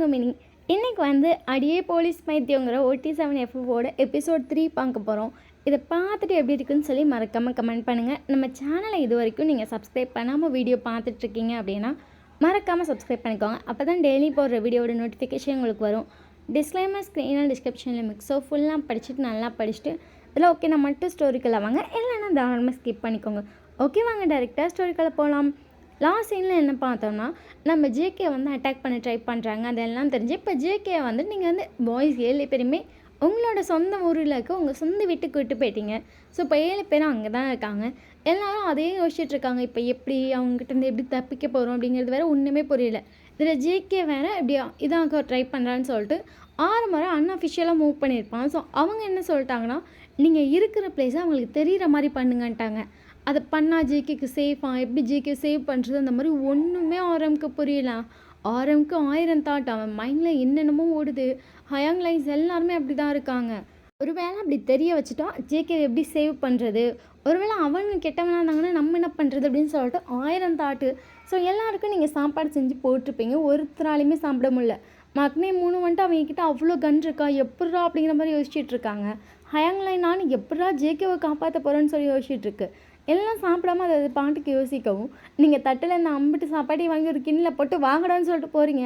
உங்கள் மினி. இன்றைக்கி அடியே போலீஸ் பைத்தியங்கிற OT7FFோட எபிசோட் 3 பார்க்க போகிறோம். இதை பார்த்துட்டு எப்படி இருக்குன்னு சொல்லி மறக்காமல் கமெண்ட் பண்ணுங்கள். நம்ம சேனலை இது வரைக்கும் நீங்கள் சப்ஸ்கிரைப் பண்ணாமல் வீடியோ பார்த்துட்ருக்கீங்க அப்படின்னா மறக்காமல் சப்ஸ்கிரைப் பண்ணிக்கோங்க. அப்போ தான் டெய்லி போடுற வீடியோட நோட்டிஃபிகேஷன் உங்களுக்கு வரும். டிஸ்க்ளைமர் ஸ்க்ரீனில் டிஸ்கிரிப்ஷனில் மிக்ஸ். ஸோ ஃபுல்லாக படிச்சுட்டு நல்லா படிச்சுட்டு இதில் ஓகே நான் மட்டும் ஸ்டோரிக்குள்ளே வாங்க, இல்லைன்னா தாராளமாக ஸ்கிப் பண்ணிக்கோங்க. ஓகே வாங்க டேரெக்டாக ஸ்டோரிக்குள்ளே போகலாம். லாஸ்ட் சீனில் என்ன பார்த்தோம்னா, நம்ம ஜேகே அட்டாக் பண்ண ட்ரை பண்ணுறாங்க. அதெல்லாம் தெரிஞ்சு இப்போ ஜேகே நீங்கள் பாய்ஸ் 7 பேருமே உங்களோட சொந்த ஊரில் இருக்க உங்கள் சொந்த வீட்டுக்கு விட்டு போயிட்டீங்க. ஸோ இப்போ 7 பேரும் அங்கே தான் இருக்காங்க. எல்லோரும் அதே யோசிச்சுட்டு இருக்காங்க. இப்போ எப்படி அவங்ககிட்ட எப்படி தப்பிக்க போகிறோம் அப்படிங்கிறது வேறு ஒன்றுமே புரியல. இதில் ஜேகே வேறு எப்படியா இதாக ட்ரை பண்ணுறான்னு சொல்லிட்டு 6 முறை அன்அஃபிஷியலாக மூவ் பண்ணியிருப்பாங்க. ஸோ அவங்க என்ன சொல்லிட்டாங்கன்னா, நீங்கள் இருக்கிற பிளேஸை அவங்களுக்கு தெரிகிற மாதிரி பண்ணுங்கன்ட்டாங்க. அதை பண்ணால் ஜேகேக்கு சேஃபாக, எப்படி ஜேகே சேவ் பண்ணுறது, அந்த மாதிரி ஒன்றுமே ஆரம்க்கு புரியல. ஆரம்க்கு 1000 தாட், அவன் மைண்டில் என்னென்னமோ ஓடுது. ஹயாங் லைன்ஸ் எல்லாருமே அப்படி தான் இருக்காங்க. ஒருவேளை அப்படி தெரிய வச்சுட்டா ஜேகே எப்படி சேவ் பண்ணுறது, ஒருவேளை அவங்க கெட்டவனாக இருந்தாங்கன்னா நம்ம என்ன பண்ணுறது அப்படின்னு சொல்லிட்டு 1000 தாட்டு. ஸோ எல்லாருக்கும் நீங்கள் சாப்பாடு செஞ்சு போட்டிருப்பீங்க, ஒருத்தராலையுமே சாப்பிட முடியல. மக்னே 3 அவங்கக்கிட்ட அவ்வளோ கன் இருக்கா, எப்பட்றா அப்படிங்கிற மாதிரி யோசிச்சுட்டு இருக்காங்க. ஹயாங் லைன் நான் எப்பட்றா ஜேகேவை காப்பாற்ற போகிறேன்னு சொல்லி யோசிச்சுட்டு இருக்கு. எல்லாம் சாப்பிடாம அதை பாட்டுக்கு யோசிக்கவும், நீங்கள் தட்டில் இந்த அம்பிட்டு சாப்பாட்டையும் வாங்கி ஒரு கிண்ணில் போட்டு வாங்கடான்னு சொல்லிட்டு போகிறீங்க.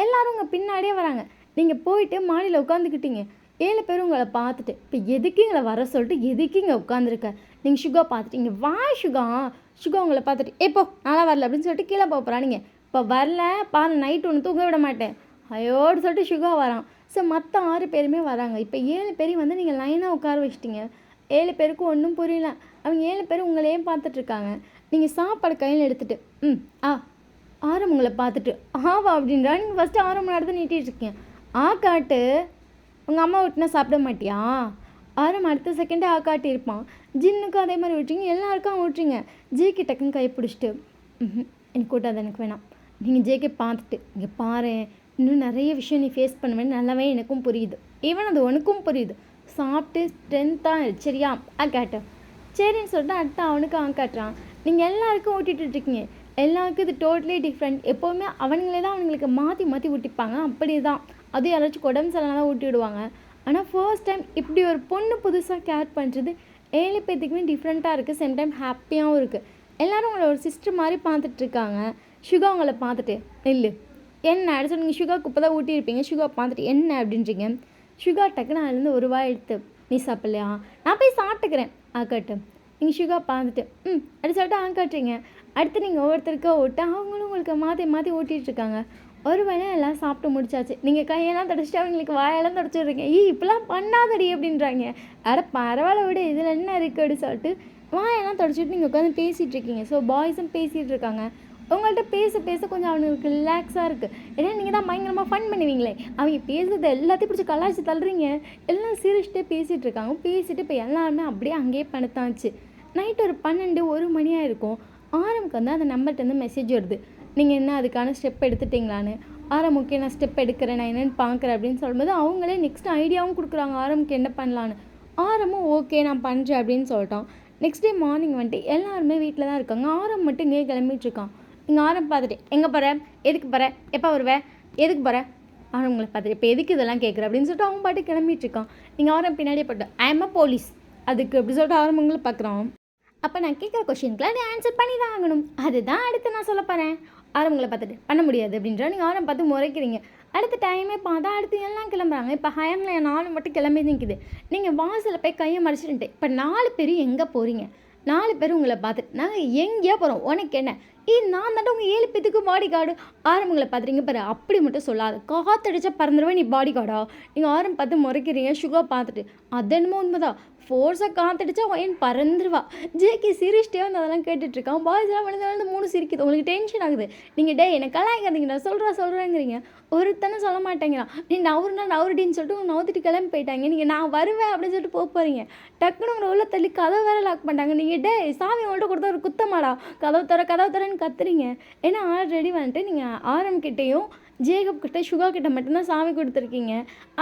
எல்லோரும் உங்கள் பின்னாடியே வராங்க. நீங்கள் போயிட்டு மாடியில் உட்காந்துக்கிட்டீங்க. 7 பேரும் உங்களை பார்த்துட்டு இப்போ எதுக்கு எங்களை வர சொல்லிட்டு எதுக்கு இங்கே உட்காந்துருக்க. நீங்கள் சுகா பார்த்துட்டீங்க, வா சுகா. சுகா உங்களை பார்த்துட்டு எப்போ நல்லா வரல அப்படின்னு சொல்லிட்டு கீழே போகிறாங்க. இப்போ வரல பாரு, நைட்டு ஒன்று தூங்க விட மாட்டேன் ஐயோடு சொல்லிட்டு சுகா வரான். ஸோ மற்ற 6 பேருமே வராங்க. இப்போ 7 பேரையும் நீங்கள் லைனாக உட்கார வச்சிட்டிங்க. 7 பேருக்கும் ஒன்றும் புரியல. அவங்க 7 பேரும் உங்களையே பார்த்துட்ருக்காங்க. நீங்கள் சாப்பாடு கையில் எடுத்துகிட்டு ஆரம் உங்களை பார்த்துட்டு ஆவா அப்படின்றா. நீங்கள் ஃபஸ்ட்டு ஆரம் நடந்து நீட்டிகிட்ருக்கீங்க. காட்டு உங்கள் அம்மா விட்டுனா சாப்பிட மாட்டியா. ஆரம் அடுத்த செகண்டே காட்டி இருப்பான். ஜின்னுக்கும் அதே மாதிரி விட்டுறீங்க, எல்லாருக்கும் விட்டுறீங்க. ஜேகே டக்குன்னு கை பிடிச்சிட்டு எனக்கு கூட்டாது, எனக்கு வேணாம். நீங்கள் ஜேகே பார்த்துட்டு இங்கே பாரு, இன்னும் நிறைய விஷயம் நீ ஃபேஸ் பண்ணுவேன்னு நல்லாவே எனக்கும் புரியுது, ஈவன் அது உனக்கும் புரியுது. சாப்பிட்டு ஸ்ட்ரென்த்தாக சரியா காட்டு சரின்னு சொல்லிட்டு அடுத்து அவனுக்கு காட்டுறான். நீங்கள் எல்லாருக்கும் ஊட்டிகிட்ருக்கீங்க. எல்லாருக்கும் இது டோட்டலி டிஃப்ரெண்ட். எப்போவுமே அவனுங்களே தான் அவங்களுக்கு மாற்றி மாற்றி ஊட்டிப்பாங்க. அப்படி தான் அதுவும் யாராச்சும் உடம்பு சரியில்லை தான் ஊட்டி விடுவாங்க. ஆனால் ஃபர்ஸ்ட் டைம் இப்படி ஒரு பொண்ணு புதுசாக கேர் பண்ணுறது 7 பேர்த்துக்குமே டிஃப்ரெண்ட்டாக இருக்குது. சேம் டைம் ஹாப்பியாகவும் இருக்குது. எல்லோரும் உங்களை ஒரு சிஸ்டர் மாதிரி பார்த்துட்ருக்காங்க. சுகா உங்களை பார்த்துட்டு இல்லை என்ன அடிச்சு நீங்கள் சுகாவுக்கு இப்போ தான் ஊட்டியிருப்பீங்க. சுகா பார்த்துட்டு என்ன அப்படின்றீங்க. சுகா டக்குன்னு அதுலேருந்து ஒரு வாய் எடுத்து நீ சாப்பிட்லையா, நான் போய் சாப்பிட்டுக்கிறேன் ஆக்காட்டு. நீங்கள் சுகா பார்த்துட்டு அப்படி சொல்லிட்டு காட்டுறீங்க. அடுத்து நீங்கள் ஒவ்வொருத்தருக்கா ஓட்டு அவங்களும் உங்களுக்கு மாற்றி மாற்றி ஓட்டிகிட்ருக்காங்க. ஒரு வேளை எல்லாம் சாப்பிட்டு முடிச்சாச்சு. நீங்கள் கையெல்லாம் தொடச்சிட்டு அவங்களுக்கு வாயெல்லாம் தொடச்சிடுறீங்க. இப்படிலாம் பண்ணாதடி அப்படின்றாங்க. பரவாயில்ல விட இதில் என்ன இருக்குது அப்படின்னு சொல்லிட்டு வாயெல்லாம் தொடச்சிட்டு நீங்கள் உட்காந்து பேசிகிட்டு இருக்கீங்க. ஸோ பாய்ஸும் பேசிகிட்டு இருக்காங்க. உங்கள்கிட்ட பேச பேச கொஞ்சம் அவனுக்கு ரிலாக்ஸாக இருக்குது. ஏன்னா நீங்கள் தான் பயங்கரமாக ஃபன் பண்ணுவீங்களே. அவங்க பேசுறது எல்லாத்தையும் பிடிச்சி கலாய்ச்சி தள்ளுறீங்க. எல்லாம் சிரிச்சிட்டே பேசிகிட்டு இருக்காங்க. பேசிட்டு இப்போ எல்லாருமே அப்படியே அங்கேயே படுத்தாச்சு. நைட்டு ஒரு 12-1 மணியாக இருக்கும். ஆரம்புக்கு அந்த நம்பர்கிட்ட மெசேஜ் வருது. நீங்கள் என்ன அதுக்கான ஸ்டெப் எடுத்துட்டிங்களான்னு. ஆரம் ஓகே நான் ஸ்டெப் எடுக்கிறேன், நான் என்னென்னு பார்க்குறேன் அப்படின்னு சொல்லும்போது அவங்களே நெக்ஸ்ட் ஐடியாவும் கொடுக்குறாங்க ஆரம்புக்கு என்ன பண்ணலான்னு. ஆரமும் ஓகே நான் பண்ணுறேன் அப்படின்னு சொல்லிட்டான். நெக்ஸ்ட் டே மார்னிங் எல்லாருமே வீட்டில் தான் இருக்காங்க. ஆரம் மட்டும் இங்கே கிளம்பிட்டுருக்கான். நீங்கள் ஆரம் பார்த்துட்டு எங்கே போகிற, எதுக்கு போகிற, எப்போ வருவேன், எதுக்கு போகிற. ஆரம் உங்களை பார்த்துட்டு இப்போ எதுக்கு இதெல்லாம் கேட்குற அப்படின்னு சொல்லிட்டு அவங்க பாட்டு கிளம்பிட்டுருக்கான். நீங்கள் ஆரம் பின்னாடியே போட்டு ஐ எம் அ போலீஸ் அதுக்கு அப்படி சொல்லிட்டு ஆரம்பங்களை பார்க்குறான். அப்போ நான் கேட்குற கொஷினுக்குலாம் நீ ஆன்சர் பண்ணி தான் ஆகணும். அதுதான் அடுத்து நான் சொல்ல போகிறேன். ஆரம்பங்களை பார்த்துட்டு பண்ண முடியாது அப்படின்றா. நீங்கள் ஆரம் பார்த்து முறைக்கிறீங்க. அடுத்த டைமே பார்த்தா அடுத்து எல்லாம் கிளம்புறாங்க. இப்போ ஹயாங்கில் 4 மட்டும் கிளம்பி நிற்குது. நீங்கள் வாசலில் போய் கையை மறைச்சிட்டு இப்போ 4 பேர் எங்கே போகிறீங்க. 4 பேர் உங்களை பார்த்துட்டு நாங்கள் எங்கேயோ போகிறோம், உனக்கு என்ன. நான் தாண்டா உங்கள் 7 பேத்துக்கு பாடி கார்டு. ஆரம்பங்களை பார்த்துறீங்க பாரு, அப்படி மட்டும் சொல்லாது. காற்றடிச்சா பறந்துருவேன் நீ பாடி கார்டா. நீங்கள் ஆரம் பார்த்து முறைக்கிறீங்க. சுகா பார்த்துட்டு அது என்னமோ உண்மைதான், ஃபோர்ஸாக காற்றடிச்சா ஒயன் பறந்துருவா. ஜேகே சிரிச்சிட்டே அதெல்லாம் கேட்டுட்ருக்கான். பாய்ஸ் எல்லாம் விழுந்து 3 சிரிக்குது. உங்களுக்கு டென்ஷன் ஆகுது. நீங்கள் டே என்னை கலாய்க்காதீங்க, நான் சொல்கிறேங்கிறீங்க. ஒருத்தனை சொல்ல மாட்டேங்கிறான். நீ நவுருடின்னு சொல்லிட்டு உங்க நவுத்திட்டு கிளம்பி போயிட்டாங்க. நீங்கள் நான் வருவேன் அப்படின்னு சொல்லிட்டு போகிறீங்க. டக்குன்னு உங்களை உள்ள தள்ளி கதவை வேறு லாக் பண்ணிட்டாங்க. நீங்கள் டே சாமி உங்கள்கிட்ட கொடுத்த ஒரு குத்தமாடா, கதவு தரன்னு கத்துறீங்க. ஏன்னா ஆல்ரெடி நீங்கள் ஆரம்பிக்கிட்டேயும் ஜேகப் கிட்ட சுகா கிட்ட மட்டும்தான் சாவி கொடுத்துருக்கீங்க,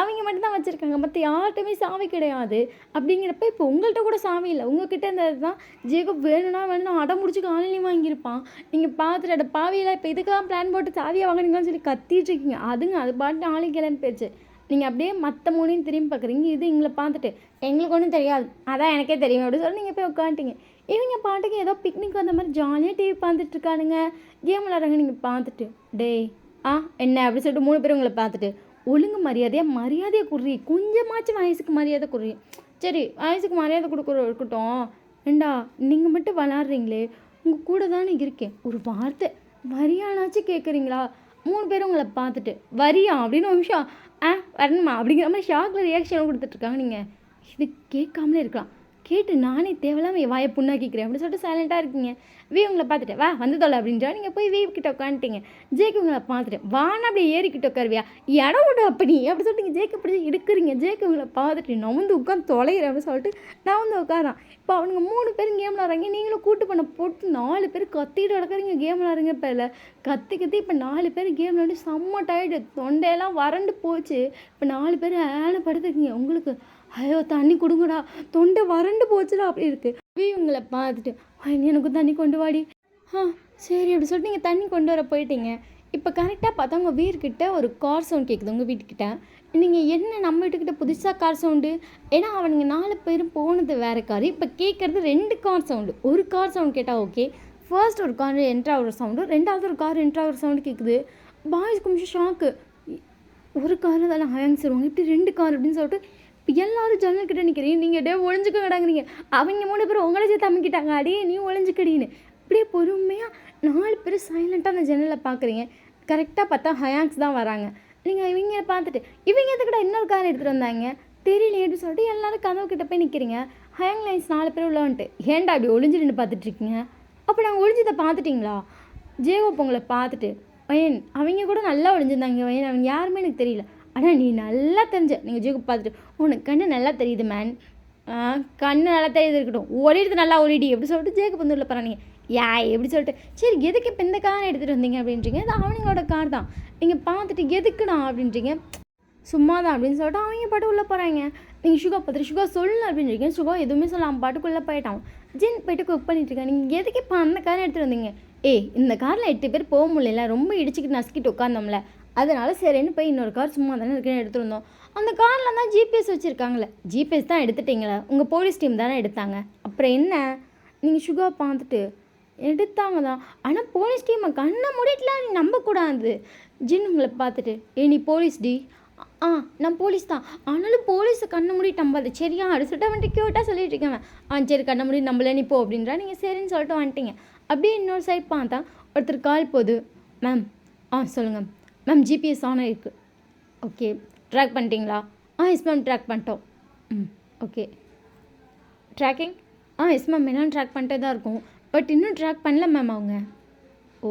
அவங்க மட்டும்தான் வச்சுருக்காங்க, மற்ற யார்கிட்டையுமே சாவி கிடையாது. அப்படிங்கிறப்ப இப்போ உங்கள்கிட்ட கூட சாவி இல்லை, உங்ககிட்ட இருந்தது தான். ஜேகப் வேணும்னா அடம் முடிச்சு காலையிலையும் வாங்கியிருப்பான். நீங்கள் பார்த்துட்டு அட பாவியில் இப்போ இதுக்கெல்லாம் பிளான் போட்டு சாவியை வாங்கினீங்கன்னு சொல்லி கத்திட்டு இருக்கீங்க. அது பாட்டு ஆளு கிளம்பி போயிடுச்சு. நீங்கள் அப்படியே மற்ற மூணையும் திரும்பி பார்க்குறீங்க. இது எங்களை பார்த்துட்டு எங்களுக்கு ஒன்றும் தெரியாது, அதான் எனக்கே தெரியும் அப்படின்னு சொல்லி நீங்கள் போய் உட்காந்துட்டீங்க. இவங்க பாட்டுக்கு ஏதோ பிக்னிக் வந்த மாதிரி ஜாலியாக டிவி பார்த்துட்டு இருக்கானுங்க, கேம் விளாட்றாங்க. நீங்கள் பார்த்துட்டு டேய் என்ன அப்படின்னு சொல்லிட்டு 3 பேர் உங்களை பார்த்துட்டு ஒழுங்கு மரியாதையை குறி, கொஞ்சமாச்சும் வயசுக்கு மரியாதை குறி. சரி வயசுக்கு மரியாதை கொடுக்குற இருக்கட்டும், ஏண்டா நீங்கள் மட்டும் விளாட்றீங்களே, உங்கள் கூட தானே இருக்கேன், ஒரு வார்த்தை வரியானாச்சும் கேட்குறீங்களா? 3 பேரும் உங்களை பார்த்துட்டு வரியா அப்படின்னு ஒரு நிமிஷம் வரணுமா அப்படிங்கிற மாதிரி ஷாக்கில் ரியாக்ஷன் கொடுத்துட்ருக்காங்க. நீங்கள் இது கேட்காமலே இருக்கலாம், கேட்டு நானே தேவையில்லாமல் வாயை புண்ணாக்கிக்கிறேன் அப்படின்னு சொல்லிட்டு சைலண்ட்டாக இருக்கீங்க. உங்களை பார்த்துட்டு வா வந்து தொலை அப்படின்றா நீங்கள் போய் கிட்ட உட்காந்துட்டீங்க. ஜேக்கு உங்களை பார்த்துட்டு வானா அப்படியே ஏறிக்கிட்ட உட்காருவியா, இடம் விட அப்படி அப்படி சொல்லிட்டு நீங்கள் ஜேக்கு பிடிச்சி எடுக்கிறீங்க. ஜேக்கு உங்களை பார்த்துட்டு நான் வந்து உட்காந்து தொலைகிறேன் அப்படின்னு சொல்லிட்டு நான் வந்து உட்காரான். இப்போ அவனுங்க 3 பேரும் கேம் விளாட்றாங்க, நீங்களும் கூட்டு பண்ண போட்டு 4 பேர் கத்திட்டு கிடக்குறீங்க கேம் விளாட்றீங்க. இப்போ இல்லை கத்தி இப்போ 4 பேர் கேம் விளாண்டு செம்ம டயர்டு, தொண்டையெல்லாம் வறண்டு போச்சு. இப்போ 4 பேர் படுத்துருக்கீங்க. உங்களுக்கு ஐயோ தண்ணி கொடுங்கடா, தொண்டை வறண்டு போச்சுடா அப்படி இருக்குது. உங்களை பார்த்துட்டு எனக்கு தண்ணி கொண்டு வாடி, சரி அப்படி சொல்லிட்டு நீங்கள் தண்ணி கொண்டு வர போயிட்டீங்க. இப்போ கரெக்டாக பார்த்தா உங்கள் வீட்டுக்கிட்ட ஒரு கார் சவுண்ட் கேட்குது. உங்கள் வீட்டுக்கிட்ட நீங்கள் என்ன நம்ம வீட்டுக்கிட்ட புதுசாக கார் சவுண்டு, ஏன்னா அவனுங்க 4 பேரும் போனது வேறு கார், இப்போ கேட்குறது 2 கார் சவுண்டு. ஒரு கார் சவுண்ட் கேட்டால் ஓகே, ஃபர்ஸ்ட் ஒரு கார் என்ட்ராகிற சவுண்டு, ரெண்டாவது ஒரு கார் என்ட்ராகிற சவுண்டு கேட்குது. பாய்ஸ் கொஞ்சம் ஷாக்கு, ஒரு கார் தானே ஹேங் சொல்லுவாங்க, இப்படி 2 கார் அப்படின்னு சொல்லிட்டு இப்போ எல்லோரும் ஜன்னல் கிட்டே நிற்கிறீங்க. நீங்கள் டே ஒழிஞ்சுக்க கிடாங்கிறீங்க, அவங்க 3 பேரும் உங்களை சேர்த்து அமைக்கிட்டாங்க, அடியே நீ ஒழிஞ்சுக்கடின்னு. இப்படியே பொறுமையாக 4 பேர் சைலண்ட்டாக அந்த ஜன்னலில் பார்க்குறீங்க. கரெக்டாக பார்த்தா ஹயாங்ஸ் தான் வராங்க. நீங்கள் இவங்க பார்த்துட்டு இவங்க எதுக்கிட்ட இன்னொரு கார் எடுத்துகிட்டு வந்தாங்க தெரியலையே அப்படின்னு சொல்லிட்டு எல்லோரும் கதவு கிட்ட போய் நிற்கிறீங்க. ஹயாங் லைன்ஸ் 4 பேர் உள்ளவன்ட்டு ஏன்டா அப்படி ஒளிஞ்சு நின்று பார்த்துட்ருக்கீங்க, அப்போ நாங்கள் ஒழிஞ்சதை பார்த்துட்டிங்களா? ஜேகப் உங்களை பார்த்துட்டு வயன் அவங்க கூட நல்லா ஒழிஞ்சிருந்தாங்க வயன், அவங்க யாருமே எனக்கு தெரியல, ஆனால் நீ நல்லா தெரிஞ்ச. நீங்கள் ஜேகப் பார்த்துட்டு உனக்கு கண்ணு நல்லா தெரியுது மேன், கண்ணு நல்லா தெரியுது இருக்கட்டும், ஒளிடுது நல்லா ஒளிடி எப்படி சொல்லிட்டு ஜேகப் வந்து உள்ள போகிறாங்க. எப்படி சொல்லிட்டு சரி எதுக்கு இப்போ இந்த காரை எடுத்துகிட்டு வந்தீங்க அப்படின்றீங்க. அது அவங்களோட கார் தான். நீங்கள் பார்த்துட்டு எதுக்குடா அப்படின்றீங்க, சும்மா தான் அப்படின்னு சொல்லிட்டு அவங்க பாட்டு உள்ளே போகிறாங்க. நீங்கள் சுகா பார்த்துட்டு சுகா சொல்லு அப்படின்றீங்க. சுகா எதுவுமே சொல்ல அவன் பாட்டுக்குள்ளே போயிட்டான். ஜின் போய்ட்டு குக் பண்ணிட்டுருக்கேன். நீங்கள் எதுக்கு இப்போ அந்த காரை எடுத்துகிட்டு வந்தீங்க? இந்த காரில் 8 பேர் போக முடியல, ரொம்ப இடிச்சிக்கிட்டு நசுக்கிட்டு உட்காந்தோம்ல, அதனால சரின்னு போய் இன்னொரு கார் சும்மா தானே இருக்குன்னு எடுத்துகிட்டு வந்தோம். அந்த காரில் தான் ஜிபிஎஸ் வச்சுருக்காங்களே, ஜிபிஎஸ் தான் எடுத்துட்டிங்களே, உங்கள் போலீஸ் டீம் தானே எடுத்தாங்க, அப்புறம் என்ன? நீங்கள் சுகா பார்த்துட்டு எடுத்தாங்க தான், ஆனால் போலீஸ் டீமை கண்ணை மூடிட்டுலாம் நீ நம்பக்கூடாது. ஜின் உங்களை பார்த்துட்டு நீ போலீஸ் டி, நான் போலீஸ் தான், ஆனாலும் போலீஸை கண்ணை மூடிட்டு நம்பாது சரியா அப்படி சொல்லிட்டு வந்துட்டு க்யூட்டாக சொல்லிட்டு இருக்கேன். சரி கண்ணை மூடி நம்மள நீ போ அப்படின்றா. நீங்கள் சரின்னு சொல்லிட்டு வந்துட்டீங்க. அப்படியே இன்னொரு சைட் பார்த்தா ஒருத்தர் கால் போகுது. மேம் சொல்லுங்கள் மேம், ஜிபிஎஸ் ஆன் ஆகிருக்கு. ஓகே ட்ராக் பண்ணிட்டீங்களா? எஸ் மேம் ட்ராக் பண்ணிட்டோம். ஓகே ட்ராக்கிங் எஸ் மேம் என்னன்னு ட்ராக் பண்ணிட்டே தான் இருக்கும், பட் இன்னும் ட்ராக் பண்ணல மேம் அவங்க. ஓ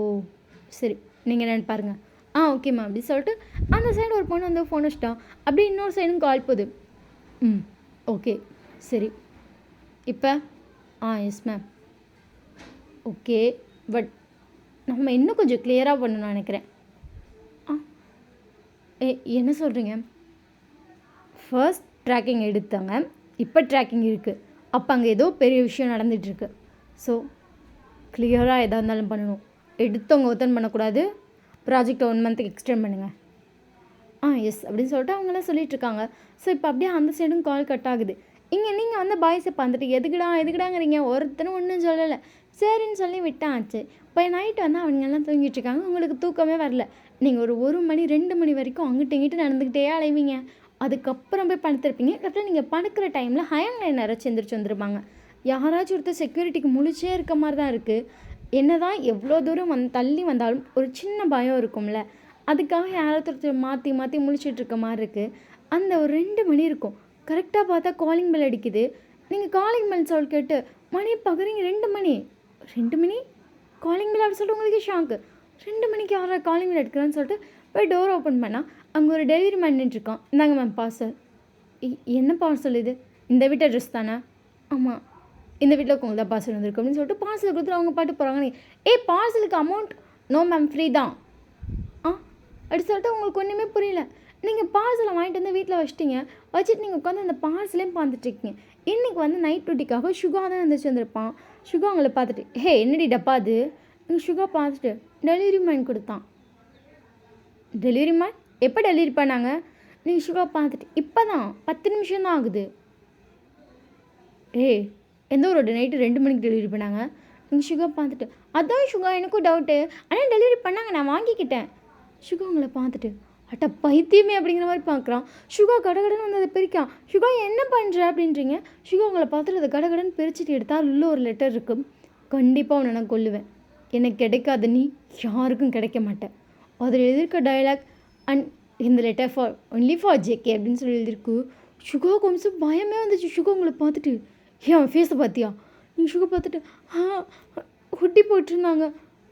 சரி நீங்கள் என்னென்னு பாருங்கள். ஓகே மேம் அப்படி சொல்லிட்டு அந்த சைடு ஒரு பொண்ணு வந்து ஃபோன் வச்சிட்டோம். அப்படி இன்னொரு சைடும் கால் போகுது. ஓகே சரி இப்போ எஸ் மேம். ஓகே பட் நம்ம இன்னும் கொஞ்சம் கிளியராக பண்ணணும்னு நினைக்கிறேன். என்ன சொல்கிறீங்க? ஃபர்ஸ்ட் ட்ராக்கிங் எடுத்தாங்க, இப்போ ட்ராக்கிங் இருக்குது, அப்போ அங்கே ஏதோ பெரிய விஷயம் நடந்துகிட்ருக்கு. ஸோ கிளியராக எதாக இருந்தாலும் பண்ணணும், எடுத்தவங்க ஒருத்தன் பண்ணக்கூடாது. ப்ராஜெக்ட் 1 மந்த்துக்கு எக்ஸ்டெண்ட் பண்ணுங்கள். எஸ் அப்படின்னு சொல்லிட்டு அவங்களாம் சொல்லிகிட்ருக்காங்க. ஸோ இப்போ அப்படியே அந்த சைடும் கால் கட் ஆகுது. இங்கே நீங்கள் வந்து பாய்ஸை பார்த்துட்டு எதுக்குடாங்கிறீங்க, ஒருத்தரும் ஒன்றும் சொல்லலை. சரின்னு சொல்லி விட்டாச்சு. இப்போ நைட்டு வந்து அவங்கெல்லாம் தூங்கிட்டுருக்காங்க, உங்களுக்கு தூக்கமே வரல. நீங்கள் ஒரு மணி 2 மணி வரைக்கும் அங்கிட்ட இங்கிட்ட நடந்துக்கிட்டே அலைவீங்க. அதுக்கப்புறம் போய் படுத்துருப்பீங்க. கரெக்டாக நீங்கள் படுக்கிற டைமில் ஹயாங் லைன் யாராச்சும் எந்திரிச்சு வந்துருப்பாங்க. யாராச்சும் ஒருத்தர் செக்யூரிட்டிக்கு முழிச்சே இருக்க மாதிரி தான் இருக்குது. என்ன தான் எவ்வளோ தூரம் தள்ளி வந்தாலும் ஒரு சின்ன பயம் இருக்கும்ல, அதுக்காக யாராச்சும் மாற்றி மாற்றி முழிச்சிட்ருக்க மாதிரி இருக்குது. அந்த ஒரு 2 மணி இருக்கும். கரெக்டாக பார்த்தா காலிங் பெல் அடிக்குது. நீங்கள் காலிங் பெல் சொல் கேட்டு மணி பார்க்குறீங்க 2 மணி காலிங் பெல் அப்படி சொல்லிட்டு உங்களுக்கு ஷாக்கு. 2 மணிக்கு யாரா காலிங் பெல் எடுக்கிறேன்னு சொல்லிட்டு போய் டோர் ஓப்பன் பண்ணால் அங்கே ஒரு டெலிவரி மேன் நின்றுருக்கான். இந்தாங்க மேம் பார்சல். என்ன பார்சல் இது? இந்த வீட்டு அட்ரஸ் தானே? ஆமாம் இந்த வீட்டில் உங்களுக்கு தான் பார்சல் வந்துருக்கு அப்படின்னு சொல்லிட்டு பார்சல் கொடுத்துட்டு அவங்க பாட்டு போகிறாங்க. பார்சலுக்கு அமௌண்ட் நோ மேம் ஃப்ரீ தான். அப்படி சொல்லிட்டு உங்களுக்கு ஒன்றுமே புரியல. நீங்கள் பார்சலை வாங்கிட்டு வந்து வீட்டில் வச்சிட்டிங்க. வச்சுட்டு நீங்கள் உட்காந்து அந்த பார்சலையும் பார்த்துட்ருக்கீங்க. இன்றைக்கி வந்து நைட் டியூட்டிக்காக சுகா தான் எழுந்திரிச்சு வந்திருப்பான். சுகா உங்களை பார்த்துட்டு, ஹே என்னடி டப்பா அது? நீங்கள் சுகா பார்த்துட்டு டெலிவரி மேன் கொடுத்தான். டெலிவரி மேன் எப்போ டெலிவரி பண்ணாங்க? நீங்கள் சுகா பார்த்துட்டு இப்போ தான் 10 நிமிஷம் தான் ஆகுது. ஏய் எந்த ஒரு நைட்டு 2 மணிக்கு டெலிவரி பண்ணாங்க? நீங்கள் சுகா பார்த்துட்டு அதான் சுகா எனக்கும் டவுட்டு, ஆனால் டெலிவரி பண்ணாங்க நான் வாங்கிக்கிட்டேன். சுகா உங்களை பார்த்துட்டு அட்ட பைத்தியமே அப்படிங்கிற மாதிரி பார்க்குறான். சுகா கடகடன்னு வந்து அதை பிரிக்கான். சுகா என்ன பண்ணுற அப்படின்றீங்க. சுகா உங்களை பார்த்துட்டு அதை கடகடன்னு பிரிச்சுட்டு எடுத்தால் உள்ள ஒரு லெட்டர் இருக்கும். கண்டிப்பாக உன்னை நான் கொல்லுவேன், எனக்கு கிடைக்காத நீ யாருக்கும் கிடைக்க மாட்டேன். அதில் எழுதியிருக்க டைலாக் அண்ட் இந்த letter for only for JK அப்படின்னு சொல்லி எழுதியிருக்கு. சுகா கொஞ்சம் பயமே வந்துச்சு. சுகா உங்களை பார்த்துட்டு ஏன் ஃபேஸை பார்த்தியா? நீங்கள் சுகா பார்த்துட்டு ஹுட்டி போட்டிருந்தாங்க,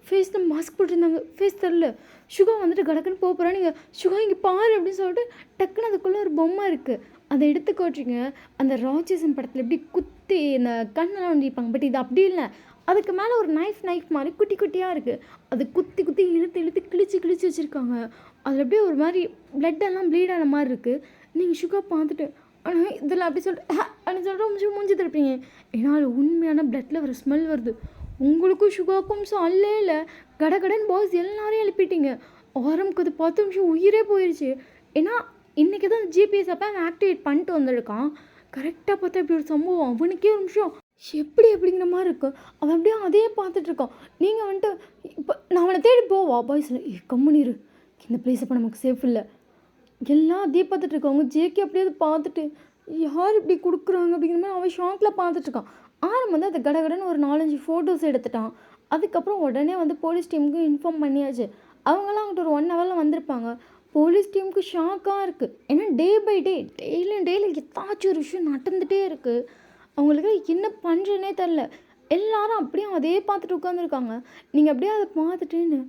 ஃபேஸில் மாஸ்க் போட்டிருந்தாங்க, ஃபேஸ் தெரில. சுகா வந்துட்டு கடக்குன்னு போகிறா. நீங்கள் சுகா இங்கே பாரு அப்படின்னு சொல்லிட்டு டக்குன்னு அதுக்குள்ளே ஒரு பொம்மை இருக்குது, அதை எடுத்து காட்டுறீங்க. அந்த ராட்சசன் படத்தில் எப்படி குத்தி இந்த கண்ணெல்லாம் வண்டிப்பாங்க, பட் இது அப்படி இல்லை. அதுக்கு மேலே ஒரு நைஃப் மாதிரி குட்டி குட்டியாக இருக்குது. அது குத்தி குத்தி இழுத்து கிழிச்சு வச்சுருக்காங்க. அதில் அப்படியே ஒரு மாதிரி பிளட்டெல்லாம் ப்ளீட் ஆன மாதிரி இருக்குது. நீங்கள் சுகா பார்த்துட்டு ஆனால் இதில் அப்படி சொல்லிட்டு அப்படின்னு சொல்லிட்டு மூஞ்சி திருப்பீங்க. ஏன்னா அது உண்மையான பிளட்டில் ஒரு ஸ்மெல் வருது. உங்களுக்கும் சுகாக்கும் அல்லே இல்லை. கடகடன் பாய்ஸ் எல்லாரையும் எழுப்பிட்டீங்க. ஆரம்புக்கு அது 10 நிமிஷம் உயிரே போயிடுச்சு. ஏன்னா இன்றைக்கி தான் ஜிபிஎஸ் அப்போ அவன் ஆக்டிவேட் பண்ணிட்டு வந்திருக்கான். கரெக்டாக பார்த்தா இப்படி ஒரு சம்பவம் அவனுக்கே ஒரு நிமிஷம் எப்படி அப்படிங்கிற மாதிரி இருக்கும். அவன் அப்படியே அதையே பார்த்துட்ருக்கான். நீங்கள் வந்துட்டு இப்போ நான் அவனை தேடி போவா பாய்ஸில் கம்முனிரு, இந்த பிளேஸ் அப்போ நமக்கு சேஃப் இல்லை. எல்லாம் அதே பார்த்துட்ருக்காங்க. ஜேகே அப்படியே அதை பார்த்துட்டு யார் இப்படி கொடுக்குறாங்க அப்படிங்கிற மாதிரி அவன் ஷாக்கில் பார்த்துட்ருக்கான். ஆரம் வந்து அதை கடகடன்னு ஒரு 4-5 ஃபோட்டோஸ் எடுத்துட்டான். அதுக்கப்புறம் உடனே வந்து போலீஸ் டீமுக்கு இன்ஃபார்ம் பண்ணியாச்சு. அவங்களாம் அங்கிட்ட ஒரு 1 ஹவரில் வந்திருப்பாங்க. போலீஸ் டீமுக்கு ஷாக்காக இருக்குது. ஏன்னா டே பை டே டெய்லியும் ஏதாச்சும் ஒரு விஷயம் நடந்துகிட்டே இருக்குது. அவங்களுக்கு என்ன பண்ணுறேன்னே தெரில. எல்லாரும் அப்படியே அதே பார்த்துட்டு உட்காந்துருக்காங்க. நீங்கள் அப்படியே அதை பார்த்துட்டேன்னு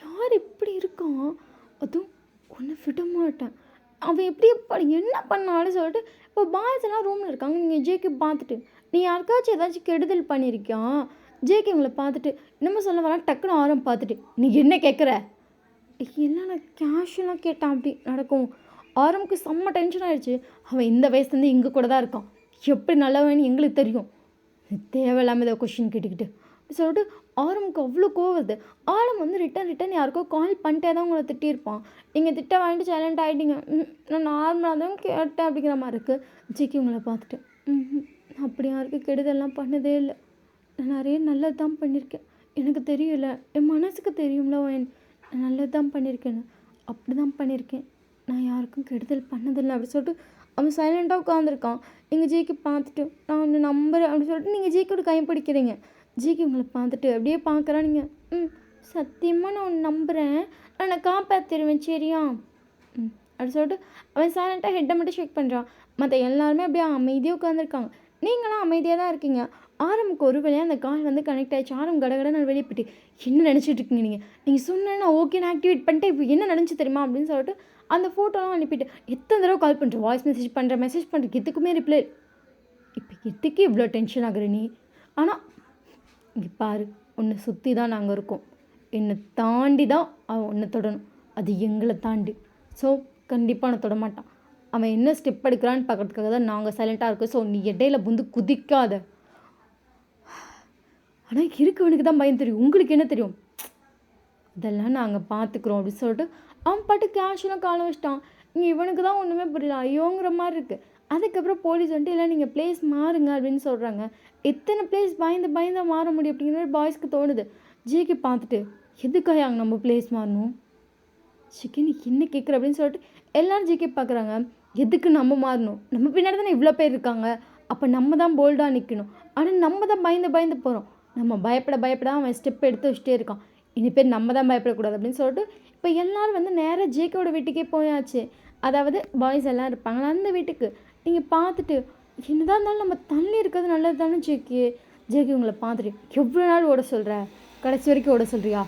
யார் இப்படி இருக்கான், அதுவும் ஒன்று விட மாட்டேன், அவன் எப்படி என்ன பண்ணாலும் சொல்லிட்டு இப்போ பாய்ஸ் எல்லாம் ரூமில் இருக்காங்க. நீங்கள் ஜேகே பார்த்துட்டு நீ யாருக்காச்சும் ஏதாச்சும் கெடுதல் பண்ணியிருக்கியான். ஜேகே உங்களை பார்த்துட்டு என்னமோ சொல்ல வரேன். டக்குன்னு ஆரம் பார்த்துட்டு நீ என்ன கேட்குற? இல்லை நான் கேஷுவலாக கேட்டான். அப்படி நடக்கும். ஆரம்புக்கு செம்ம டென்ஷன் ஆகிடுச்சு. அவன் இந்த வயசுலேருந்து இங்கே கூட தான் இருக்கான், எப்படி நல்லவன்னு எங்களுக்கு தெரியும், தேவையில்லாமல் இதை கொஷின் கேட்டுக்கிட்டு சொல்லிட்டு ஆரம்புக்கு அவ்வளோ கோவம். ஆரம் வந்து ரிட்டன் யாருக்கோ கால் பண்ணிட்டே தான் உங்களை திட்டியிருப்பான். நீங்கள் திட்ட வாங்கிட்டு சைலண்ட் ஆகிட்டீங்க. நான் நார்மலாக தான் கேட்டேன் அப்படிங்கிற மாதிரி இருக்குது. ஜிக்கி உங்களை பார்த்துட்டு அப்படி யாருக்கு கெடுதல்லாம் பண்ணதே இல்லை, நான் நிறைய நல்லது தான் பண்ணியிருக்கேன், எனக்கு தெரியல, என் மனசுக்கு தெரியும்ல நான் நல்லது தான் பண்ணியிருக்கேன்னு. அப்படி தான் பண்ணியிருக்கேன், நான் யாருக்கும் கெடுதல் பண்ணதில்லை அப்படி சொல்லிட்டு அவன் சைலண்ட்டாக உட்காந்துருக்கான். நீங்கள் ஜிக்கு பார்த்துட்டு நான் ஒன்று நம்புறேன் அப்படின்னு சொல்லிட்டு நீங்கள் ஜிக்கோட கை பிடிக்கிறீங்க. ஜிக்கு உங்களை பார்த்துட்டு அப்படியே பார்க்குறான். நீங்கள் சத்தியமாக நான் ஒன்று நம்புகிறேன், நான் காப்பாற்றிடுவேன் சரியா அப்படி சொல்லிட்டு அவன் சைலண்ட்டாக ஹெட்டை மட்டும் ஷேக் பண்ணுறான். மற்ற எல்லாருமே அப்படியே அமைதியாக உட்காந்துருக்காங்க. நீங்களாம் அமைதியாக தான் இருக்கீங்க. ஆரம்புக்கு ஒரு வழியாக அந்த கால் வந்து கனெக்ட் ஆகிடுச்சு. ஆரம் கடகடன்னு வெளியே போயிட்டு என்ன நினச்சிட்டு இருக்கீங்க நீங்கள் சொன்னேன் நான் ஓகேன்னு ஆக்டிவேட் பண்ணிட்டேன், இப்போ என்ன நினச்சி தெரியுமா அப்படின்னு சொல்லிட்டு அந்த ஃபோட்டோலாம் அனுப்பிட்டு எத்தனை தடவை கால் பண்ணுறேன், வாய்ஸ் மெசேஜ் பண்ணுறேன் எதுக்குமே ரிப்ளை. இப்போ எதுக்கு இவ்வளோ டென்ஷன் ஆகுற நீ? ஆனால் இங்கே பாரு, உன்னை சுற்றி தான் நாங்கள் இருக்கோம், என்னை தாண்டி தான் அவன் உன்னை தொடணும், அது எங்களை தாண்டி. ஸோ கண்டிப்பாக நான் தொட மாட்டான். அவன் என்ன ஸ்டெப் எடுக்கிறான்னு பார்க்குறதுக்காக தான் நாங்கள் சைலண்ட்டாக இருக்கோம். ஸோ நீ இடையில வந்து குதிக்காத. ஆனால் இருக்கவனுக்கு தான் பயம் தெரியும், உங்களுக்கு என்ன தெரியும், இதெல்லாம் நாங்கள் பார்த்துக்குறோம் அப்படின்னு சொல்லிட்டு அவன் பாட்டு கேஷுவலாக காலை வச்சிட்டான். இங்கே இவனுக்கு தான் ஒன்றுமே புரியல, ஐயோங்கிற மாதிரி இருக்குது. அதுக்கப்புறம் போலீஸ் வந்துட்டு இல்லை நீங்கள் பிளேஸ் மாறுங்க அப்படின்னு சொல்கிறாங்க. எத்தனை பிளேஸ் பயந்து மாற முடியும் அப்படிங்கிற பாய்ஸ்க்கு தோணுது. ஜிக்கு பார்த்துட்டு எதுக்காக அங்கே நம்ம பிளேஸ் மாறணும், சிக்கன் என்ன கேட்குற அப்படின்னு சொல்லிட்டு எல்லோரும் ஜிக்கே பார்க்குறாங்க. எதுக்கு நம்ம மாறணும், நம்ம பின்னாடி தானே இவ்வளோ பேர் இருக்காங்க, அப்போ நம்ம தான் போல்டாக நிற்கணும். ஆனால் நம்ம தான் பயந்து போகிறோம். நம்ம பயப்பட அவன் ஸ்டெப் எடுத்து வச்சுட்டே இருக்கான். இனி பேர் நம்ம தான் பயப்படக்கூடாது அப்படின்னு சொல்லிட்டு இப்போ எல்லோரும் வந்து நேராக ஜேக்கோட வீட்டுக்கே போயாச்சு. அதாவது பாய்ஸ் எல்லாம் இருப்பாங்களா அந்த வீட்டுக்கு. நீங்கள் பார்த்துட்டு என்னதான் இருந்தாலும் நம்ம தள்ளி இருக்கிறது நல்லது தானே ஜேகே உங்களை பார்த்துட்டு எவ்வளோ நாள் ஓட சொல்கிற, கடைசி வரைக்கும் ஓட சொல்கிறியா,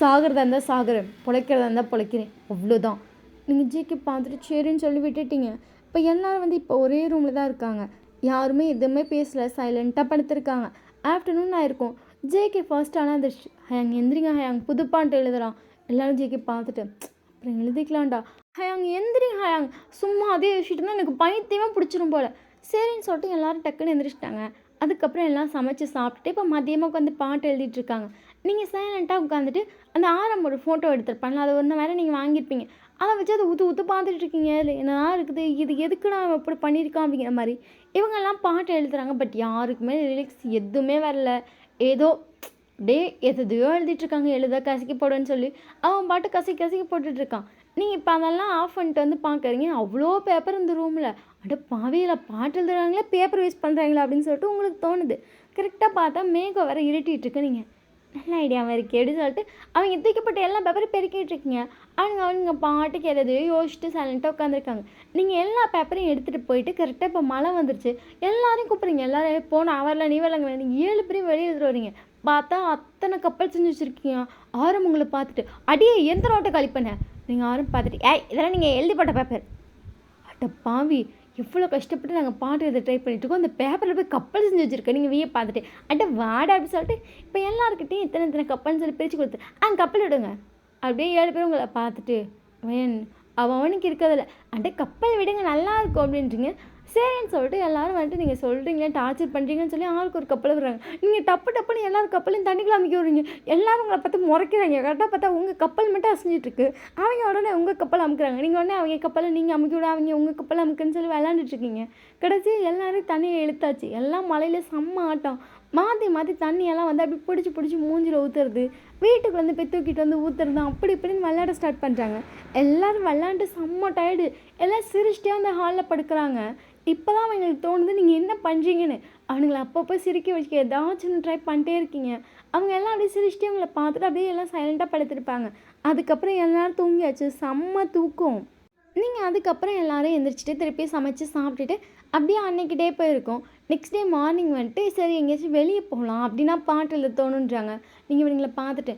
சாகிறதா இருந்தால் சாகிறேன், பிழைக்கிறதா இருந்தால் பிழைக்கிறேன், அவ்வளோதான். நீங்கள் ஜேகே பார்த்துட்டு சரின்னு சொல்லி விட்டுட்டீங்க. இப்போ எல்லோரும் வந்து இப்போ ஒரே ரூமில் தான் இருக்காங்க. யாருமே எதுவுமே பேசலை, சைலண்ட்டாக படுத்துருக்காங்க. ஆஃப்டர்நூன் ஆயிருக்கும். ஜேகே ஃபர்ஸ்ட் ஆனால் அந்த ஹேங் எந்திரிங்க ஹேங் புதுப்பான்ட்டு எழுதுறான். எல்லோரும் ஜேகே பார்த்துட்டு அப்புறம் எழுதிக்கலாம்டா. ஹயாங் எந்திரி ஹயாங். சும்மா அதே யோசிச்சுட்டு இருந்தா எனக்கு பைத்தியமே பிடிச்சிரும் போல. சரின்னு சொல்லிட்டு எல்லாரும் டக்குன்னு எந்திரிச்சிட்டாங்க. அதுக்கப்புறம் எல்லாம் சமைச்சு சாப்பிட்டுட்டு இப்போ மதியமாக உட்காந்து பாட்டு எழுதிட்டு இருக்காங்க. நீங்கள் சைலண்ட்டாக உட்காந்துட்டு அந்த ஆரம்போட ஃபோட்டோ எடுத்திருப்பாங்களா, அதை ஒன்று வேறு நீங்கள் வாங்கியிருப்பீங்க. அதை வச்சு அதை ஊற்று ஊற்று பார்த்துட்டு இருக்கீங்க. இதில் என்னதான் இருக்குது, இது எதுக்கு நான் இப்படி பண்ணியிருக்கான் அப்படிங்கிற மாதிரி. இவங்கெல்லாம் பாட்டு எழுதுறாங்க. பட் யாருக்குமே லிரிக்ஸ் எதுவுமே வரல. ஏதோ அப்படியே எதையோ எழுதிட்டுருக்காங்க. எழுத கசக்கி போடுன்னு சொல்லி அவன் பாட்டு கசக்கி கசக்கி போட்டுட்ருக்கான். நீங்கள் இப்போ அதெல்லாம் ஆஃப் பண்ணிட்டு வந்து பார்க்குறீங்க. அவ்வளோ பேப்பர் இந்த ரூமில். அட பாவியில பாட்டு எழுதுறாங்களே, பேப்பர் வேஸ்ட் பண்ணுறாங்களா அப்படின்னு சொல்லிட்டு உங்களுக்கு தோணுது. கரெக்டாக பார்த்தா மேகம் வேறு இருட்டிகிட்ருக்கு. நீங்கள் நல்ல ஐடியாவாக இருக்கே அப்படின்னு சொல்லிட்டு அவங்க தூக்கப்பட்ட எல்லா பேப்பரையும் பெருக்கிட்டு இருக்கீங்க. அவங்க பாட்டுக்கு எதையோ யோசிச்சுட்டு சைலண்ட்டாக உட்காந்துருக்காங்க. நீங்கள் எல்லா பேப்பரையும் எடுத்துகிட்டு போயிட்டு கரெக்டாக இப்போ மழை வந்துருச்சு. எல்லாரையும் கூப்பிட்றீங்க. எல்லோரும் போன அவரில் நீ வரலங்க. நீங்கள் 7 பேரையும் வெளியே எடுத்துகிட்டு வரீங்க. பார்த்தா அத்தனை கப்பல் செஞ்சு வச்சுருக்கீங்க. ஆரம் உங்களை பார்த்துட்டு அடியே எந்த ரோட்டை காலி பண்ண. நீங்கள் ஆரம் பார்த்துட்டு இதெல்லாம் நீங்கள் எழுதி போட்ட பேப்பர். அட்ட பாவி, எவ்வளோ கஷ்டப்பட்டு நாங்கள் பாட்டு எழுத ட்ரை பண்ணிட்டுருக்கோம். அந்த பேப்பரில் போய் கப்பல் செஞ்சு வச்சுருக்கேன். நீங்கள் வீயை பார்த்துட்டு அட்ட வாடா அப்படின்னு சொல்லிட்டு இப்போ எல்லாருக்கிட்டையும் இத்தனை கப்பல்னு சொல்லி பிரித்து கொடுத்து கப்பல் விடுங்க. அப்படியே 7 பேர் உங்களை பார்த்துட்டு அவனுக்கு இருக்கிறதில்ல. கப்பல் விடுங்க நல்லா இருக்கும் அப்படின்றீங்க. சரின்னு சொல்லிட்டு எல்லோரும் வந்துட்டு நீங்கள் சொல்கிறீங்களே, டார்ச்சர் பண்ணுறீங்கன்னு சொல்லி ஆளுக்கு ஒரு கப்பலை விடுறாங்க. நீங்கள் டப்புன்னு எல்லாரும் கப்பலையும் தண்ணிக்குள்ள அமைக்க விடுறீங்க. எல்லோரும் உங்களை பார்த்து முறைக்கிறாங்க. கரெக்டாக பார்த்தா உங்கள் கப்பல் மட்டும் அசைஞ்சிட்ருக்கு. அவங்க உடனே உங்கள் கப்பல் அமுக்குறாங்க. நீங்கள் உடனே அவங்க கப்பலை நீங்கள் அமுக்கி விட, அவங்க உங்கள் கப்பல் அமுக்குன்னு சொல்லி விளாண்டுட்ருக்கீங்க. கடைசி எல்லோரும் தண்ணியை இழுத்தாச்சு. எல்லாம் மலையில் செம்ம ஆட்டம். மாற்றி தண்ணியெல்லாம் வந்து அப்படி பிடிச்சி மூஞ்சில் ஊற்றுறது, வீட்டுக்கு வந்து போய் தூக்கிட்டு வந்து ஊற்றுறது, அப்படி இப்படின்னு விளையாட ஸ்டார்ட் பண்ணுறாங்க. எல்லோரும் விளாண்டு செம்ம டயர்டு. எல்லாம் சிரிச்சிட்டே அந்த ஹாலில் படுக்கிறாங்க. இப்போ தான் அவங்களுக்கு தோணுது நீங்கள் என்ன பண்ணுறீங்கன்னு. அவனுங்களை அப்பப்போ சிரிக்க வச்சுக்க ஏதாச்சும் ட்ரை பண்ணிட்டே இருக்கீங்க. அவங்க எல்லாம் அப்படியே சிரிச்சிட்டே அவங்கள பார்த்துட்டு அப்படியே எல்லாம் சைலண்ட்டாக படுத்துருப்பாங்க. அதுக்கப்புறம் எல்லோரும் தூங்கியாச்சு. செம்ம தூக்கம். நீங்கள் அதுக்கப்புறம் எல்லோரும் எழுந்திரிச்சிட்டு திருப்பி சமைச்சு சாப்பிட்டுட்டு அப்படியே அன்றைக்கி டே போயிருக்கோம். நெக்ஸ்ட் டே மார்னிங் வந்துட்டு சரி எங்கேயாச்சும் வெளியே போகலாம் அப்படின்னா பாட்டில் தோணுன்றாங்க. நீங்கள் இவங்களை பார்த்துட்டு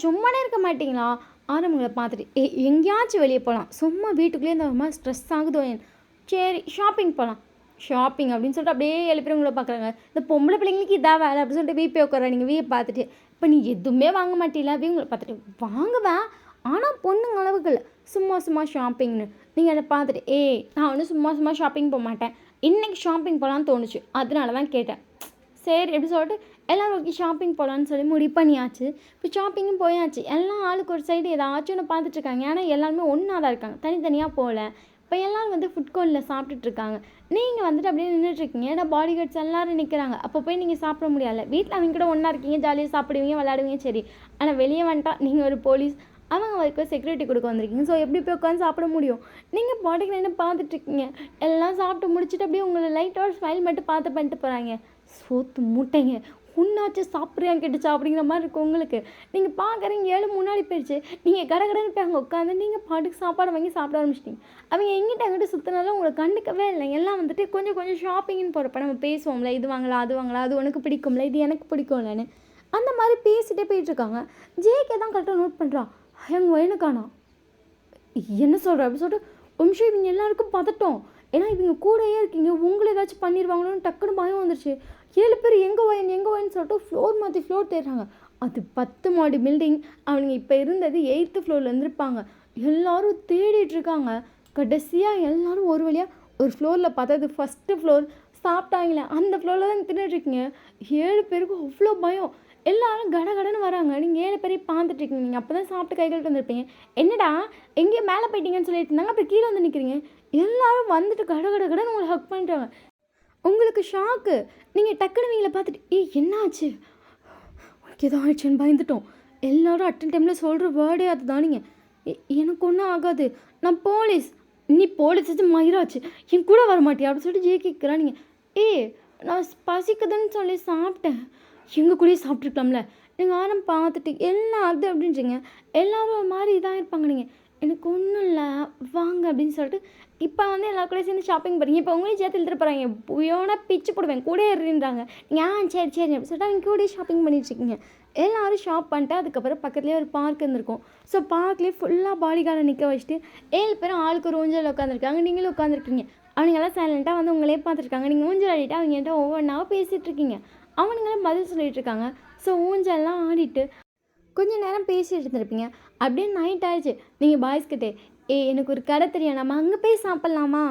சும்மானே இருக்க மாட்டிங்களா ஆரம்பங்களை பார்த்துட்டு எங்கேயாச்சும் வெளியே போகலாம். சும்மா வீட்டுக்குள்ளேயே இந்த மாதிரி ஸ்ட்ரெஸ் ஆகுதோ சரி ஷாப்பிங் போகலாம். ஷாப்பிங் அப்படின்னு சொல்லிட்டு அப்படியே எழுப்பிறவங்கள பார்க்குறாங்க. இந்த பொம்பளை பிள்ளைங்களுக்கு இதாக வேலை அப்படின்னு சொல்லிட்டு வீப்பே உட்கார. நீங்கள் வீயை பார்த்துட்டு இப்போ நீ எதுவுமே வாங்க மாட்டீங்களா வீங்களை பார்த்துட்டு வாங்குவேன், ஆனால் பொண்ணுங்க அளவுக்கு இல்லை, சும்மா ஷாப்பிங்னு. நீங்கள் அதை பார்த்துட்டு நான் ஒன்றும் சும்மா ஷாப்பிங் போக மாட்டேன், இன்றைக்கி ஷாப்பிங் போகலான்னு தோணுச்சு, அதனால தான் கேட்டேன். சரி எப்படி சொல்லிட்டு எல்லோரும் ஓகே ஷாப்பிங் போகலான்னு சொல்லி முடிவு பண்ணியாச்சு. இப்போ ஷாப்பிங்கும் போயாச்சு. எல்லாம் ஆளுக்கு ஒரு சைடு ஏதாச்சும் ஒன்று பார்த்துட்ருக்காங்க. ஏன்னா எல்லாருமே ஒன்றா தான் இருக்காங்க, தனித்தனியாக போகல. இப்போ எல்லோரும் வந்து ஃபுட் கோர்ட்டில் சாப்பிட்டுட்ருக்காங்க. நீங்கள் வந்துட்டு அப்படியே நின்றுட்டுருக்கீங்க. ஏன்னா பாடி கார்ட்ஸ் எல்லோரும் நிற்கிறாங்க. அப்போ போய் நீங்கள் சாப்பிட முடியாது. வீட்டில் அவங்க கூட ஒன்றா இருக்கீங்க, ஜாலியாக சாப்பிடுவீங்க, விளையாடுவீங்க, சரி. ஆனால் வெளியே வந்துட்டா நீங்கள் ஒரு போலீஸ், அவங்க வரைக்கும் செக்யூரிட்டி கொடுக்க வந்திருக்கீங்க. ஸோ எப்படி போய் உட்காந்து சாப்பிட முடியும்? நீங்கள் பாட்டுக்கு நின்று பார்த்துட்ருக்கீங்க. எல்லாம் சாப்பிட்டு முடிச்சுட்டு அப்படியே உங்களை லைட்டாக ஸ்மைல் மட்டும் பண்ணிட்டு போகிறாங்க. சோத்து மூட்டைங்க, உன்னாச்சும் சாப்பிட்றியான்னு கேட்டுச்சா அப்படிங்கிற மாதிரி இருக்கும் உங்களுக்கு. நீங்கள் பார்க்குறீங்க 7 முன்னாடி போயிடுச்சு. நீங்கள் கடகடன்னு போய் அங்கே உட்காந்து நீங்கள் பாட்டுக்கு சாப்பாடு வாங்கி சாப்பிட ஆரம்பிச்சிட்டிங்க. அவங்க எங்கிட்ட சுற்றினாலும் உங்களை கண்டுக்கவே இல்லை. எல்லாம் வந்துட்டு கொஞ்சம் ஷாப்பிங்னு போகிறப்ப நம்ம பேசுவோம்ல, இது வாங்கலாம் அது வாங்கலாம், அது உனக்கு பிடிக்கும்ல, இது எனக்கு பிடிக்கும்லன்னு. அந்த மாதிரி பேசிகிட்டே போயிட்டுருக்காங்க. ஜேகே தான் கரெக்டாக நோட் பண்ணுறான். எங்கள் வயனுக்கானா என்ன சொல்கிற அப்படின்னு சொல்லிட்டு நிமிஷம் இவங்க எல்லாருக்கும் பதட்டம். ஏன்னா இவங்க கூடயே இருக்கீங்க, உங்களை ஏதாச்சும் பண்ணிடுவாங்களோன்னு டக்குன்னு பயம் வந்துருச்சு. 7 பேர் எங்கே வாயின்னு சொல்லிட்டு ஃப்ளோர் மாற்றி ஃப்ளோர் தேடுறாங்க. அது 10 மாடி பில்டிங். அவனுங்க இப்போ இருந்தது 8th ஃப்ளோரில் இருந்திருப்பாங்க. எல்லோரும் தேடிட்டுருக்காங்க. கடைசியாக எல்லோரும் ஒரு வழியாக ஒரு ஃப்ளோரில் பார்த்தது ஃபஸ்ட்டு ஃப்ளோர் சாப்பிட்டாங்களே அந்த ஃப்ளோரில் தான் தின்னுட்டுருக்கீங்க. 7 பேருக்கும் அவ்வளோ பயம். எல்லோரும் கடகடன்னு வராங்க. நீங்கள் 7 பேரையும் பார்த்துட்ருக்கீங்க. நீங்கள் அப்போ தான் சாப்பிட்டு கை கழுவிட்டு வந்திருப்பீங்க. என்னடா எங்கேயோ மேலே போயிட்டீங்கன்னு சொல்லிட்டு இருந்தாங்க, அப்புறம் கீழே வந்து நிற்கிறீங்க. எல்லோரும் வந்துட்டு கடகடன்னு உங்களை ஹக் பண்ணுறாங்க. உங்களுக்கு ஷாக்கு. நீங்கள் டக்குனு வீங்களை பார்த்துட்டு என்னாச்சு, உனக்கு எதோ ஆயிடுச்சுன்னு பயந்துட்டோம். எல்லோரும் அட்டன் டைமில் சொல்கிற வேர்டே அதுதான். நீங்கள் எனக்கு ஒன்றும் ஆகாது, நான் போலீஸ். நீ போலீஸ் வச்சு மயிராச்சு, என் கூட வர மாட்டியா அப்படின்னு சொல்லிட்டு கேட்குறா. நீங்கள் நான் பசிக்குதுன்னு சொல்லி சாப்பிட்டேன், எங்கள் கூடயே சாப்பிட்ருக்கலாம்ல. நீங்கள் ஆரம் பார்த்துட்டு எல்லாம் அது அப்படின்றீங்க. எல்லோரும் ஒரு மாதிரி இதாக இருப்பாங்க. நீங்கள் எனக்கு ஒன்றும் இல்லை வாங்க அப்படின்னு சொல்லிட்டு இப்போ வந்து எல்லா கூட சேர்ந்து ஷாப்பிங் போகிறீங்க. இப்போ உங்களையும் சேர்த்து எழுதிட்டு போகிறாங்க. புயோனா பிச்சு போடுவேன் கூட ஏறின்றாங்க. நீங்கள் சரி அப்படின்னு சொல்லிட்டு அவங்க கூட ஷாப்பிங் பண்ணிட்டுருக்கீங்க. எல்லோரும் ஷாப் பண்ணிட்டு அதுக்கப்புறம் பக்கத்துலேயே ஒரு பார்க் இருந்திருக்கும். ஸோ பார்க்லேயே ஃபுல்லாக பாடி கார்டை நிற்க வச்சுட்டு 7 பேரும் ஆளுக்கு ஒரு ஊஞ்சல் உட்காந்துருக்காங்க. நீங்களும் உட்காந்துருக்கீங்க. அவனுங்கெல்லாம் சைலண்ட்டாக வந்து உங்களே பார்த்துருக்காங்க. நீங்கள் ஊஞ்சல் ஆடிட்டு அவங்ககிட்ட ஒவ்வொன்றாக பேசிகிட்டு இருக்கீங்க. அவனுங்களும் பதில் சொல்லிகிட்டு இருக்காங்க. ஸோ ஊஞ்சல்லாம் ஆடிட்டு கொஞ்சம் நேரம் பேசிட்டு இருந்திருப்பீங்க. அப்படியே நைட் ஆயிடுச்சு. நீங்கள் பாய்ஸ்கிட்டே எனக்கு ஒரு கடை தெரியும், நம்ம அங்கே போய் சாப்பிட்லாமா?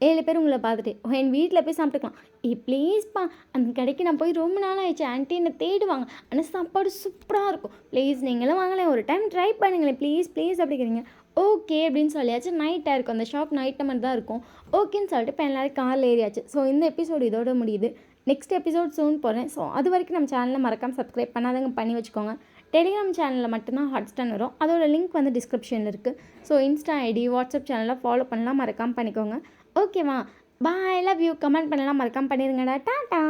7 பேர் உங்களை பார்த்துட்டு என் வீட்டில் போய் சாப்பிட்டுக்கலாம். ப்ளீஸ்ப்பா, அந்த கடைக்கு நான் போய் ரொம்ப நாள் ஆயிடுச்சு, ஆன்ட்டி என்னை தேடுவாங்க, ஆனால் சாப்பாடு சூப்பராக இருக்கும், ப்ளீஸ் நீங்களும் வாங்கலேன், ஒரு டைம் ட்ரை பண்ணுங்களேன் ப்ளீஸ் ப்ளீஸ் அப்படிங்கிறீங்க. ஓகே அப்படின்னு சொல்லியாச்சு. நைட்டாக இருக்கும், அந்த ஷாப் நைட்டு மட்டும் தான் இருக்கும். ஓகேன்னு சொல்லிட்டு இப்போ எல்லோரும் காரில் ஏறியாச்சு. ஸோ இந்த எபிசோடு இதோட முடியுது. நெக்ஸ்ட் எபிசோட் சூன் போகிறேன். ஸோ அது வரைக்கும் நம்ம சேனலில் மறக்காமல் சப்ஸ்கிரைப் பண்ணாதவங்க பண்ணி வச்சுக்கோங்க. டெலிகிராம் சேனலில் மட்டும்தான் ஹாட்ஸ்டார் வரும், அதோட லிங்க் வந்து டிஸ்கிரிப்ஷனில் இருக்குது. ஸோ இன்ஸ்டா ஐடி வாட்ஸ்அப் சேனலில் ஃபாலோ பண்ணலாம், மறக்காமல் பண்ணிக்கோங்க. ஓகேவா? பாய், லவ் யூ. கமெண்ட் பண்ணலாம் மறக்காமல் பண்ணிடுங்கடா. டாட்டா.